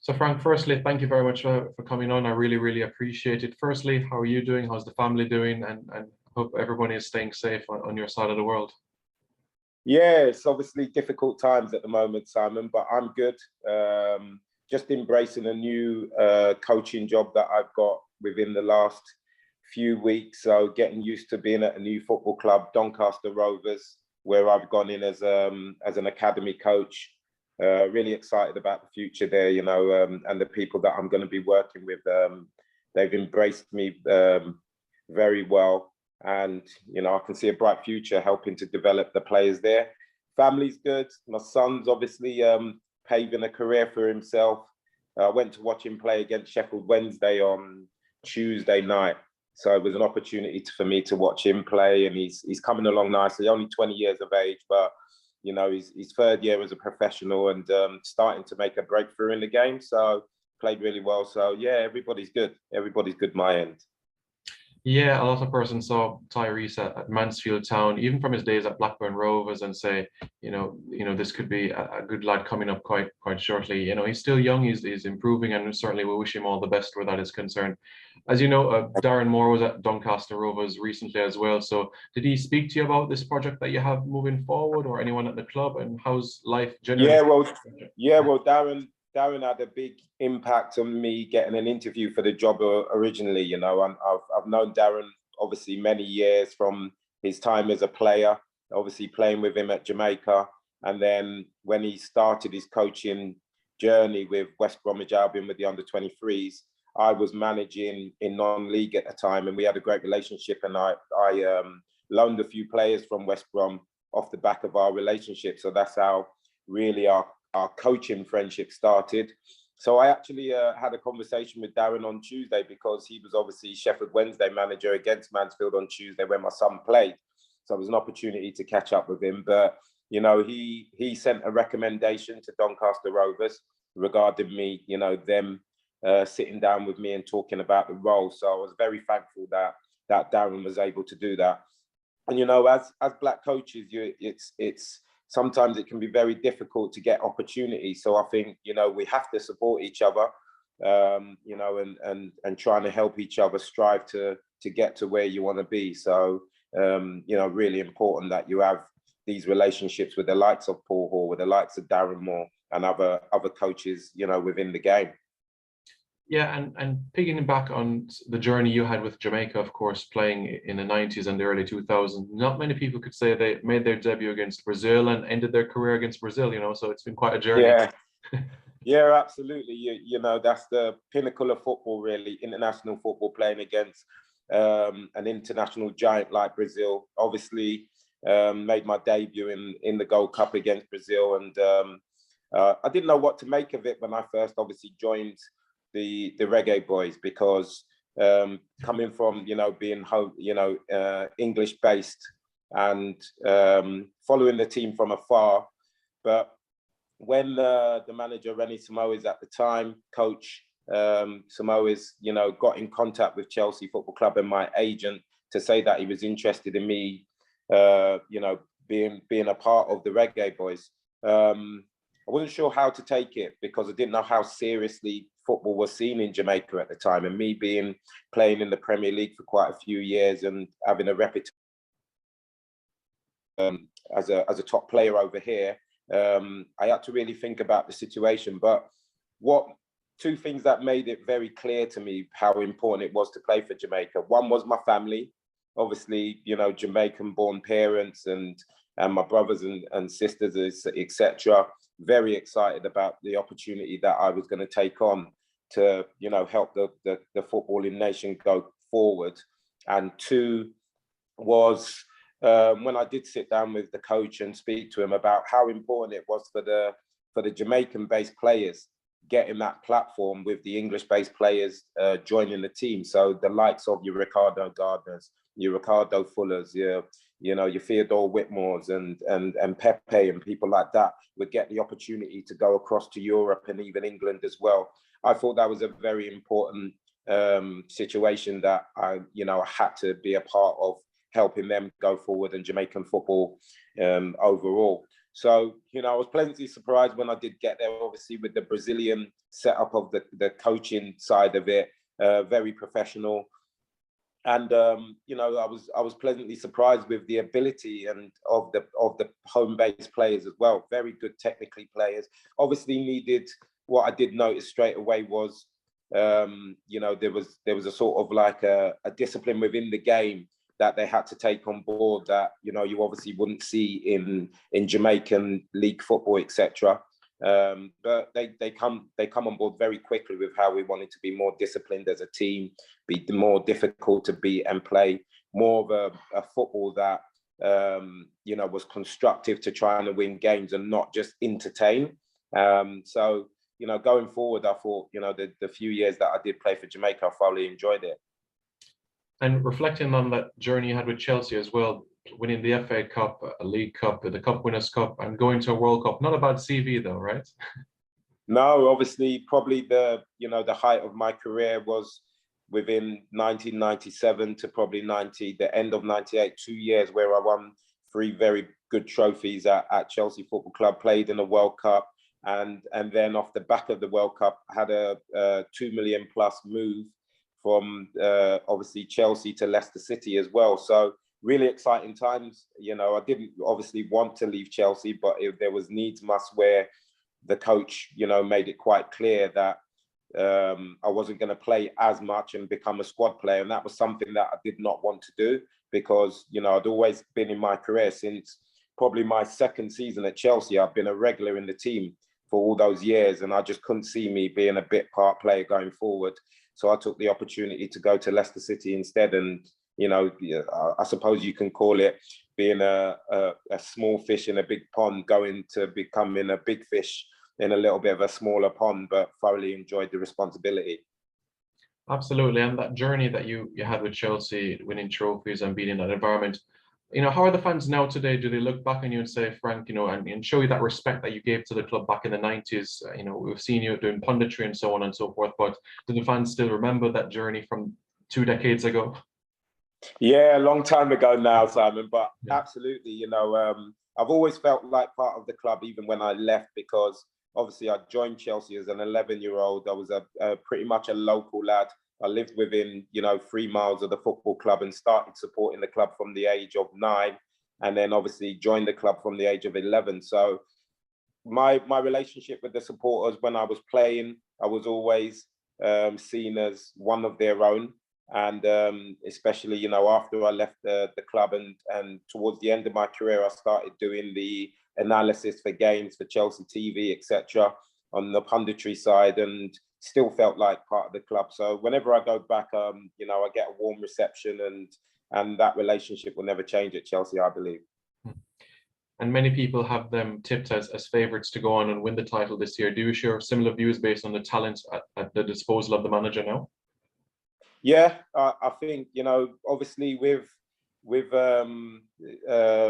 So Frank, firstly, thank you very much for coming on. I really, really appreciate it. Firstly, how are you doing? How's the family doing? And hope everybody is staying safe on your side of the world. Yeah, it's obviously difficult times at the moment, Simon, but I'm good. Just embracing a new coaching job that I've got within the last few weeks. So getting used to being at a new football club, Doncaster Rovers, where I've gone in as an academy coach. Really excited about the future there, and the people that I'm going to be working with. They've embraced me very well, and I can see a bright future helping to develop the players there. Family's good. My son's obviously paving a career for himself. I went to watch him play against Sheffield Wednesday on Tuesday night. So it was an opportunity for me to watch him play, and he's coming along nicely. Only 20 years of age, but he's third year as a professional and starting to make a breakthrough in the game. So played really well. So yeah, everybody's good. Everybody's good my end. Yeah, a lot of persons saw Tyrese at Mansfield Town, even from his days at Blackburn Rovers, and say, this could be a good lad coming up quite shortly. He's still young, he's improving, and certainly we wish him all the best where that is concerned. As you know, Darren Moore was at Doncaster Rovers recently as well. So did he speak to you about this project that you have moving forward, or anyone at the club, and how's life generally? Well, Darren had a big impact on me getting an interview for the job originally. I've known Darren obviously many years from his time as a player, obviously playing with him at Jamaica. And then when he started his coaching journey with West Bromwich Albion with the under-23s, I was managing in non-league at the time, and we had a great relationship. And I loaned a few players from West Brom off the back of our relationship. So that's how really our coaching friendship started. So I actually had a conversation with Darren on Tuesday, because he was obviously Sheffield Wednesday manager against Mansfield on Tuesday when my son played. So it was an opportunity to catch up with him. But, he sent a recommendation to Doncaster Rovers regarding me, them sitting down with me and talking about the role. So I was very thankful that Darren was able to do that. And, as black coaches, it's sometimes it can be very difficult to get opportunities. So I think, we have to support each other, and trying to help each other strive to get to where you want to be. So, really important that you have these relationships with the likes of Paul Hall, with the likes of Darren Moore and other coaches, within the game. Yeah, and picking back on the journey you had with Jamaica, of course, playing in the 90s and the early 2000s, not many people could say they made their debut against Brazil and ended their career against Brazil, so it's been quite a journey. Yeah, yeah, absolutely. That's the pinnacle of football, really, international football, playing against an international giant like Brazil. Obviously, made my debut in the Gold Cup against Brazil, and I didn't know what to make of it when I first obviously joined the Reggae Boyz, because coming from being English based and following the team from afar. But when the manager Rennie Samoes at the time, coach Samoes, got in contact with Chelsea Football Club and my agent to say that he was interested in me being a part of the Reggae Boyz, I wasn't sure how to take it, because I didn't know how seriously football was seen in Jamaica at the time. And me playing in the Premier League for quite a few years and having a reputation as a top player over here, I had to really think about the situation. But two things that made it very clear to me how important it was to play for Jamaica. One was my family, obviously, Jamaican-born parents and my brothers and sisters, etc. Very excited about the opportunity that I was going to take on to, help the footballing nation go forward. And two was when I did sit down with the coach and speak to him about how important it was for the Jamaican-based players getting that platform with the English-based players joining the team. So the likes of your Ricardo Gardners, your Ricardo Fullers, your Theodore Whitmores and Pepe and people like that would get the opportunity to go across to Europe and even England as well. I thought that was a very important situation that I had to be a part of, helping them go forward and Jamaican football overall. So, I was pleasantly surprised when I did get there, obviously with the Brazilian setup of the coaching side of it, very professional. And I was pleasantly surprised with the ability and of the home-based players as well. Very good technically players. Obviously needed, what I did notice straight away was, there was a sort of like a discipline within the game that they had to take on board that you obviously wouldn't see in Jamaican league football, etc. But they come on board very quickly with how we wanted to be more disciplined as a team, be more difficult to beat and play more of a football that was constructive to trying to win games and not just entertain. So going forward, I thought the few years that I did play for Jamaica, I thoroughly enjoyed it. And reflecting on that journey you had with Chelsea as well, winning the FA Cup, a League Cup, the Cup Winners' Cup, and going to a World Cup. Not a bad CV though, right? No, obviously, probably the height of my career was within 1997 to probably the end of 98, 2 years where I won 3 very good trophies at Chelsea Football Club, played in a World Cup, and then off the back of the World Cup, had a 2 million plus move from obviously Chelsea to Leicester City as well. So really exciting times. I didn't obviously want to leave Chelsea, but if there was needs must where the coach, made it quite clear that I wasn't going to play as much and become a squad player. And that was something that I did not want to do because, I'd always been in my career since probably my second season at Chelsea. I've been a regular in the team for all those years, and I just couldn't see me being a bit part player going forward. So I took the opportunity to go to Leicester City instead. And, I suppose you can call it being a small fish in a big pond, going to becoming a big fish in a little bit of a smaller pond, but thoroughly enjoyed the responsibility. Absolutely. And that journey that you had with Chelsea, winning trophies and being in that environment, how are the fans now today? Do they look back on you and say, Frank, and show you that respect that you gave to the club back in the 90s? We've seen you doing punditry and so on and so forth, but do the fans still remember that journey from 2 decades ago? Yeah, a long time ago now, Simon, but yeah. Absolutely. I've always felt like part of the club, even when I left, because obviously I joined Chelsea as an 11-year-old. I was a pretty much a local lad. I lived within, 3 miles of the football club and started supporting the club from the age of 9, and then obviously joined the club from the age of 11. So my relationship with the supporters when I was playing, I was always seen as one of their own. And especially, after I left the club and towards the end of my career, I started doing the analysis for games for Chelsea TV, etc., on the punditry side, and still felt like part of the club. So whenever I go back, I get a warm reception, and that relationship will never change at Chelsea, I believe. And many people have them tipped as favourites to go on and win the title this year. Do you share similar views based on the talent at the disposal of the manager now? Yeah, I think, obviously with Romelu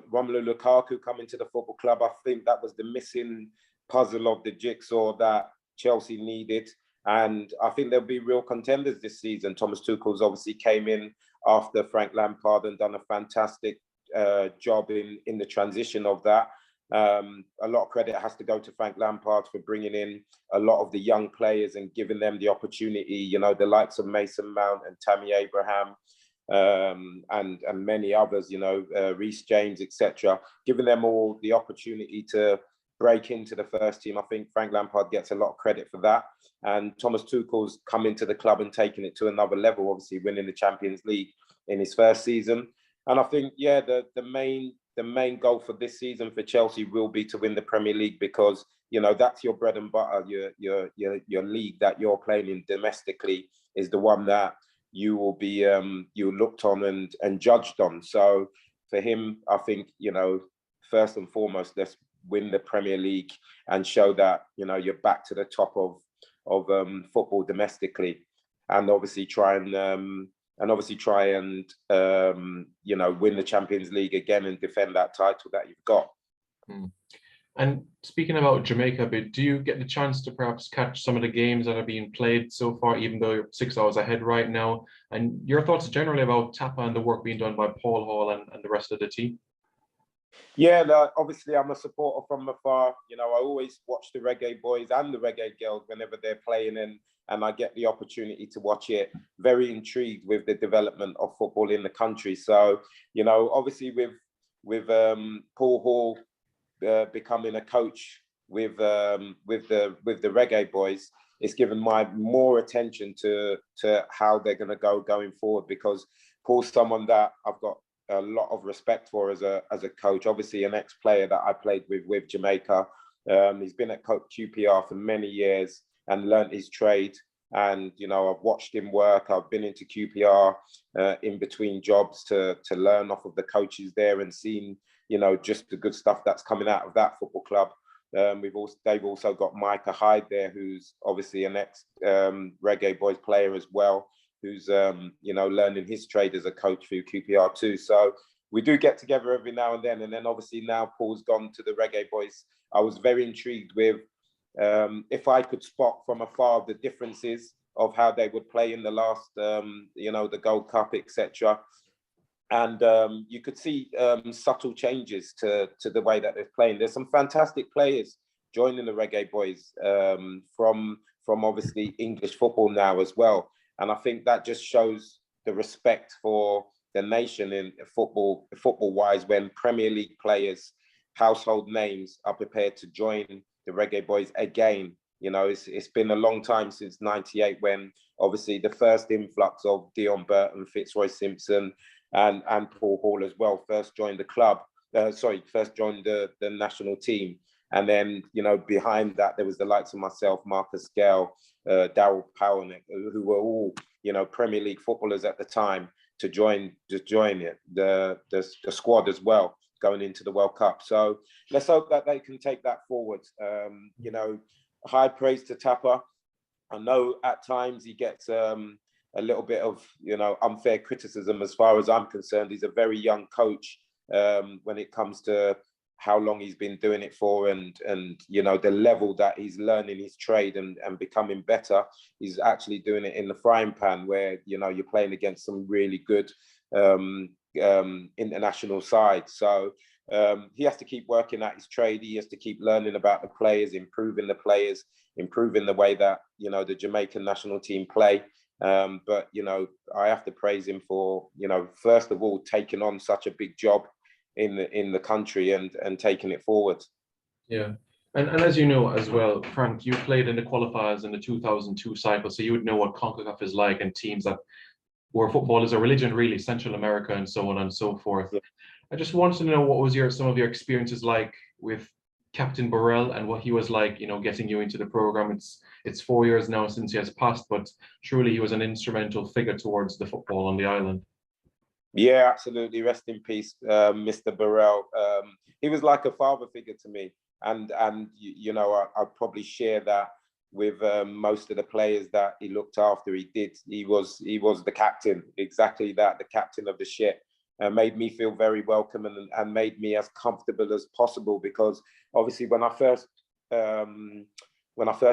Lukaku coming to the football club, I think that was the missing puzzle of the jigsaw that Chelsea needed. And I think there'll be real contenders this season. Thomas Tuchel's obviously came in after Frank Lampard and done a fantastic job in the transition of that. A lot of credit has to go to Frank Lampard for bringing in a lot of the young players and giving them the opportunity, the likes of Mason Mount and Tammy Abraham, and many others, Reece James, etc., giving them all the opportunity to break into the first team. I think Frank Lampard gets a lot of credit for that. And Thomas Tuchel's come into the club and taken it to another level, obviously winning the Champions League in his first season. And I think, yeah, the main goal for this season for Chelsea will be to win the Premier League, because that's your bread and butter. Your league that you're playing in domestically is the one that you will be you looked on and judged on. So for him, I think first and foremost, let's win the Premier League and show that you're back to the top of football domestically, and obviously try and win the Champions League again and defend that title that you've got. And speaking about Jamaica a bit, do you get the chance to perhaps catch some of the games that are being played so far, even though you're 6 hours ahead right now? And your thoughts generally about Tapa and the work being done by Paul Hall and the rest of the team? Yeah, no, obviously I'm a supporter from afar. You know, I always watch the Reggae Boys and the Reggae Girls whenever they're playing, and I get the opportunity to watch it. Very intrigued with the development of football in the country. So, you know, obviously with Paul Hall becoming a coach with the Reggae Boys, it's given my more attention to how they're going to going forward, because Paul's someone that I've got a lot of respect for as a coach. Obviously, an ex-player that I played with Jamaica. He's been at QPR for many years and learnt his trade. And you know, I've watched him work. I've been into QPR in between jobs to learn off of the coaches there and seen, you know, just the good stuff that's coming out of that football club. They've also got Micah Hyde there, who's obviously an ex Reggae Boys player as well, who's you know, learning his trade as a coach through QPR too. So we do get together every now and then obviously now Paul's gone to the Reggae Boys. I was very intrigued with if I could spot from afar the differences of how they would play in the last, you know, the Gold Cup, etc. And you could see subtle changes to the way that they're playing. There's some fantastic players joining the Reggae Boys from obviously English football now as well. And I think that just shows the respect for the nation in football-wise, when Premier League players, household names, are prepared to join the Reggae Boys again. You know, it's been a long time since '98, when obviously the first influx of Dion Burton, Fitzroy Simpson, and Paul Hall as well first joined the club. First joined the national team. And then, you know, behind that, there was the likes of myself, Marcus Gale, Daryl Powell, who were all, you know, Premier League footballers at the time, to join it, the squad as well, going into the World Cup. So let's hope that they can take that forward. You know, high praise to Tapper. I know at times he gets a little bit of, you know, unfair criticism as far as I'm concerned. He's a very young coach when it comes to how long he's been doing it for, and you know, the level that he's learning his trade and becoming better. He's actually doing it in the frying pan, where, you know, you're playing against some really good international sides. So he has to keep working at his trade. He has to keep learning about the players, improving the way that, you know, the Jamaican national team play. But, you know, I have to praise him for, you know, first of all, taking on such a big job in the country and taking it forward. Yeah. And as you know as well, Frank, you played in the qualifiers in the 2002 cycle, so you would know what CONCACAF is like, and teams that where football is a religion, really, Central America and so on and so forth. Yeah. I just wanted to know what was some of your experiences like with Captain Burrell, and what he was like, you know, getting you into the program. It's 4 years now since he has passed, but truly he was an instrumental figure towards the football on the island. Yeah, absolutely. Rest in peace, Mr. Burrell. He was like a father figure to me, and you know, I probably share that with most of the players that he looked after. He was the captain, exactly that, the captain of the ship. Made me feel very welcome and made me as comfortable as possible, because obviously when I first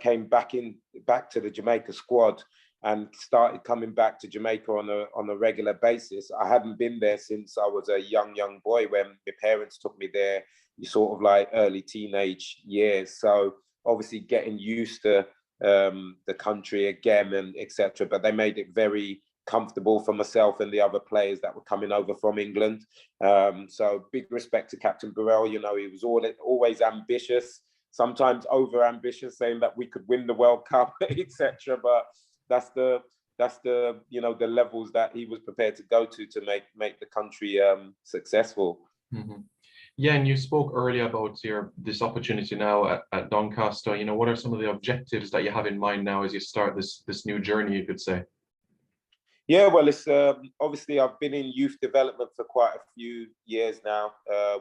came back to the Jamaica squad and started coming back to Jamaica on a regular basis, I hadn't been there since I was a young boy, when my parents took me there, sort of like early teenage years. So obviously getting used to the country again and etc. But they made it very comfortable for myself and the other players that were coming over from England. So big respect to Captain Burrell. You know, he was always ambitious, sometimes over ambitious, saying that we could win the World Cup, etc. But that's the you know, the levels that he was prepared to go to make the country successful. Mm-hmm. Yeah, and you spoke earlier about this opportunity now at Doncaster. You know, what are some of the objectives that you have in mind now as you start this new journey, you could say? Yeah, well, it's obviously I've been in youth development for quite a few years now,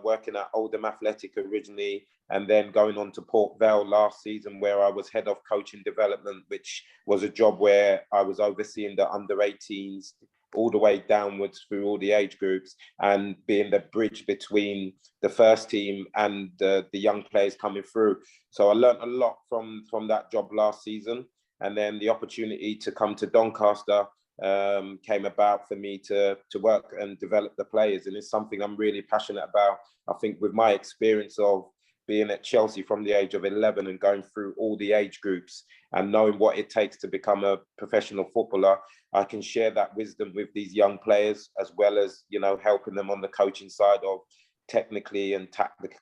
working at Oldham Athletic originally, and then going on to Port Vale last season, where I was head of coaching development, which was a job where I was overseeing the under-18s all the way downwards through all the age groups, and being the bridge between the first team and the young players coming through. So I learned a lot from that job last season, and then the opportunity to come to Doncaster came about for me to work and develop the players, and it's something I'm really passionate about. I think with my experience of being at Chelsea from the age of 11 and going through all the age groups and knowing what it takes to become a professional footballer, I can share that wisdom with these young players, as well as, you know, helping them on the coaching side of technically and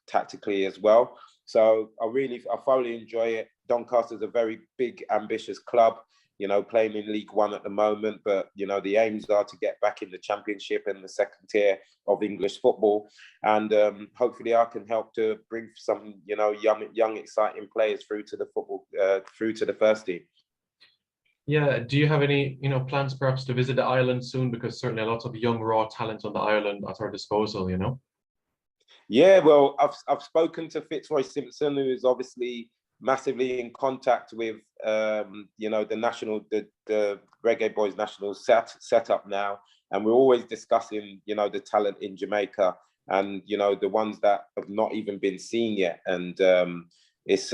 tactically as well. So I thoroughly enjoy it. Doncaster is a very big, ambitious club, you know, playing in League One at the moment, but, you know, the aims are to get back in the Championship and the second tier of English football. And hopefully I can help to bring some, you know, young, exciting players through to the football, through to the first team. Yeah, do you have any, you know, plans perhaps to visit the island soon? Because certainly a lot of young, raw talent on the island at our disposal, you know? Yeah, well, I've spoken to Fitzroy Simpson, who is obviously massively in contact with you know, the Reggae Boyz national setup now, and we're always discussing, you know, the talent in Jamaica, and, you know, the ones that have not even been seen yet. And it's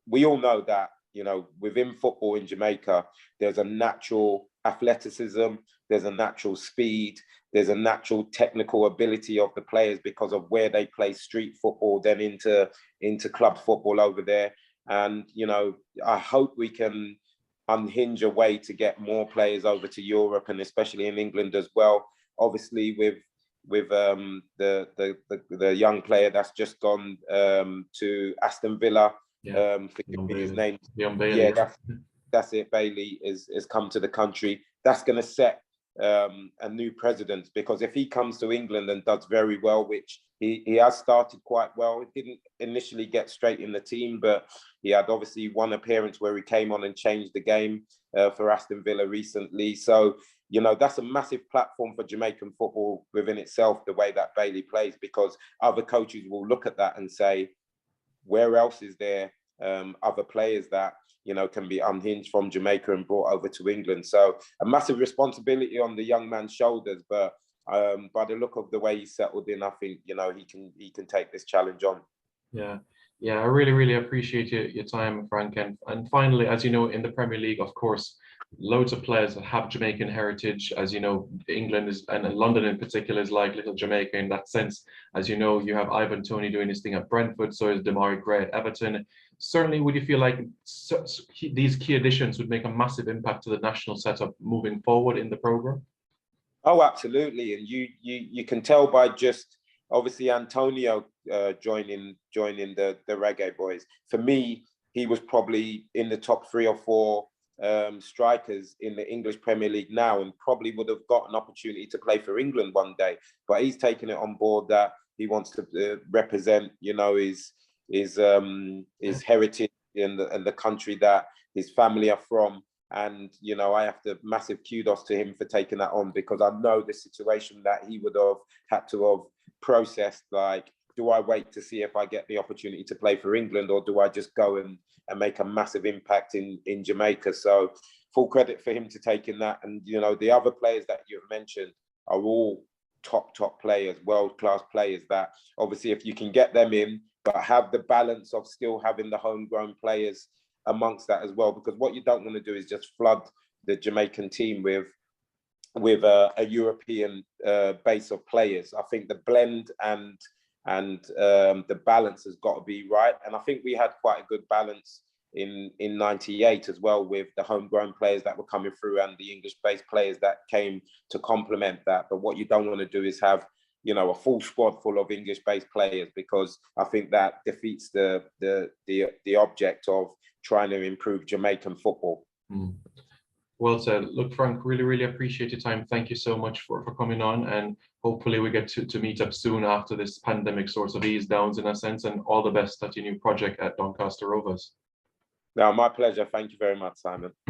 we all know that, you know, within football in Jamaica, there's a natural athleticism, there's a natural speed, there's a natural technical ability of the players because of where they play street football, then into club football over there. And, you know, I hope we can unhinge a way to get more players over to Europe, and especially in England as well. Obviously, with the young player that's just gone to Aston Villa. Forgive me his name. Bailey. Yeah, that's it. Bailey has come to the country. That's going to set a new precedent, because if he comes to England and does very well, which he has started quite well, he didn't initially get straight in the team, but he had obviously one appearance where he came on and changed the game for Aston Villa recently. So, you know, that's a massive platform for Jamaican football within itself, the way that Bailey plays, because other coaches will look at that and say, where else is there other players that, you know, can be unhinged from Jamaica and brought over to England? So a massive responsibility on the young man's shoulders, but by the look of the way he settled in, I think, you know, he can take this challenge on. Yeah, I really appreciate your time, Frank. And finally, as you know, in the Premier League, of course, loads of players that have Jamaican heritage. As you know, England is, and London in particular, is like little Jamaica in that sense. As you know, you have Ivan Toney doing his thing at Brentford, so is Damari Gray at Everton. Certainly, would you feel like these key additions would make a massive impact to the national setup moving forward in the program? Oh, absolutely. And you can tell by just obviously Antonio joining the Reggae Boyz. For me, he was probably in the top 3 or 4 strikers in the English Premier League now, and probably would have got an opportunity to play for England one day. But he's taken it on board that he wants to represent, you know, his heritage and the country that his family are from. And, you know, I have to massive kudos to him for taking that on, because I know the situation that he would have had to have processed. Like, do I wait to see if I get the opportunity to play for England, or do I just go and make a massive impact in Jamaica? So full credit for him to taking that. And, you know, the other players that you've mentioned are all top players, world-class players that obviously, if you can get them in, but have the balance of still having the homegrown players amongst that as well, because what you don't want to do is just flood the Jamaican team with a European base of players. I think the blend and the balance has got to be right, and I think we had quite a good balance in '98 as well, with the homegrown players that were coming through and the English-based players that came to complement that. But what you don't want to do is have, you know, a full squad full of English-based players, because I think that defeats the object of trying to improve Jamaican football. Well said. Look, Frank, really appreciate your time. Thank you so much for coming on, and hopefully we get to meet up soon after this pandemic sort of ease downs in a sense, and all the best at your new project at Doncaster Rovers. No, my pleasure. Thank you very much, Simon.